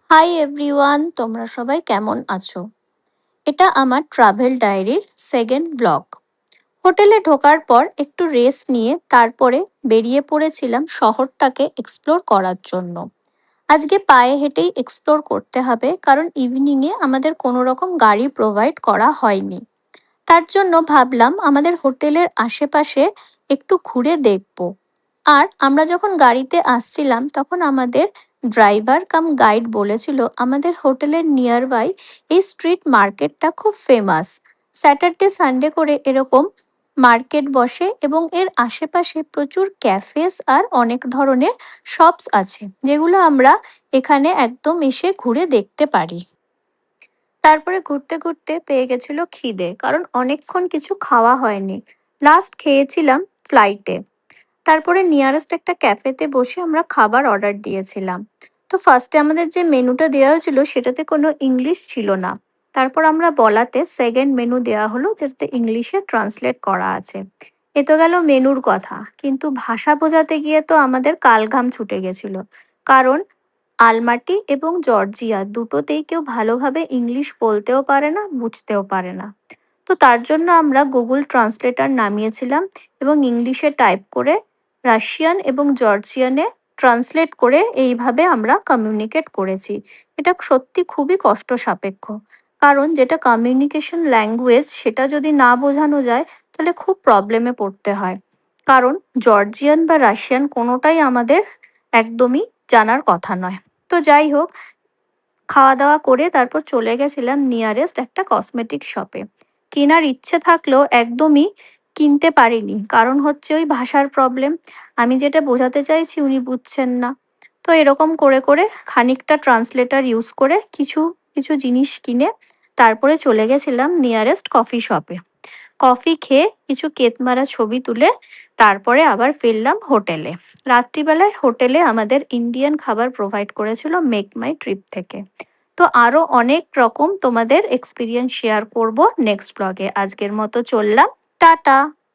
Hi everyone, তোমরা সবাই কেমন আছো? এটা আমার ট্রাভেল ডায়েরির সেকেন্ড ব্লগ। হোটেলে ঢোকার পর একটু রেস্ট নিয়ে তারপরে বেরিয়ে পড়েছিলাম শহরটাকে এক্সপ্লোর করার জন্য। আজকে পায়ে হেঁটেই এক্সপ্লোর করতে হবে, কারণ ইভিনিংয়ে আমাদের কোনো রকম গাড়ি প্রোভাইড করা হয়নি। তার জন্য ভাবলাম আমাদের হোটেলের আশেপাশে একটু ঘুরে দেখব। আর আমরা যখন গাড়িতে আসছিলাম তখন আমাদের ড্রাইভার কাম গাইড বলেছিল আমাদের হোটেলের নিয়ার বাই এই স্ট্রিট মার্কেটটা খুব ফেমাস। স্যাটারডে সানডে করে এরকম মার্কেট বসে এবং এর আশেপাশে প্রচুর ক্যাফেস আর অনেক ধরনের শপস আছে, যেগুলো আমরা এখানে একদম এসে ঘুরে দেখতে পারি। তারপরে ঘুরতে ঘুরতে পেয়ে গেছিল খিদে, কারণ অনেকক্ষণ কিছু খাওয়া হয়নি। লাস্ট খেয়েছিলাম ফ্লাইটে। তারপরে নিয়ারেস্ট একটা ক্যাফেতে বসে আমরা খাবার অর্ডার দিয়েছিলাম। তো ফার্স্টে আমাদের যে মেনুটা দেওয়া হয়েছিল সেটাতে কোনো ইংলিশ ছিল না। তারপর আমরা বলাতে সেকেন্ড মেনু দেওয়া হলো, যেটাতে ইংলিশে ট্রান্সলেট করা আছে। এ তো গেল মেনুর কথা, কিন্তু ভাষা বোঝাতে গিয়ে তো আমাদের কালঘাম ছুটে গেছিল। কারণ আলমাটি এবং জর্জিয়া দুটোতেই কেউ ভালোভাবে ইংলিশ বলতেও পারে না, বুঝতেও পারে না। তো তার জন্য আমরা গুগল ট্রান্সলেটর নামিয়েছিলাম এবং ইংলিশে টাইপ করে রাশিয়ান এবং জর্জিয়ানে ট্রান্সলেট করে এইভাবে আমরা কমিউনিকেট করেছি। এটা সত্যি খুবই কষ্ট সাপেক্ষ, কারণ যেটা কমিউনিকেশন ল্যাঙ্গুয়েজ সেটা যদি না বোঝানো যায় তাহলে খুব প্রবলেমে পড়তে হয়। কারণ জর্জিয়ান বা রাশিয়ান কোনোটাই আমাদের একদমই জানার কথা নয়। তো যাই হোক, খাওয়া দাওয়া করে তারপর চলে গেছিলাম নিয়ারেস্ট একটা কসমেটিক শপে। কেনার ইচ্ছে থাকলেও একদমই কিনতে পারিনি, কারণ হচ্ছে ওই ভাষার প্রবলেম। আমি যেটা বোঝাতে চাইছি উনি বুঝছেন না। তো এরকম করে করে খানিকটা ট্রান্সলেটর ইউজ করে কিছু কিছু জিনিস কিনে তারপরে চলে গেছিলাম নিয়ারেস্ট কফি শপে। কফি খেয়ে কিছু কেতমারা ছবি তুলে তারপরে আবার ফিরলাম হোটেলে। রাত্রিবেলায় হোটেলে আমাদের ইন্ডিয়ান খাবার প্রোভাইড করেছিল মেক মাই ট্রিপ থেকে। তো আরও অনেক রকম তোমাদের এক্সপিরিয়েন্স শেয়ার করব নেক্সট ব্লগে। আজকের মতো চললাম, টাটা।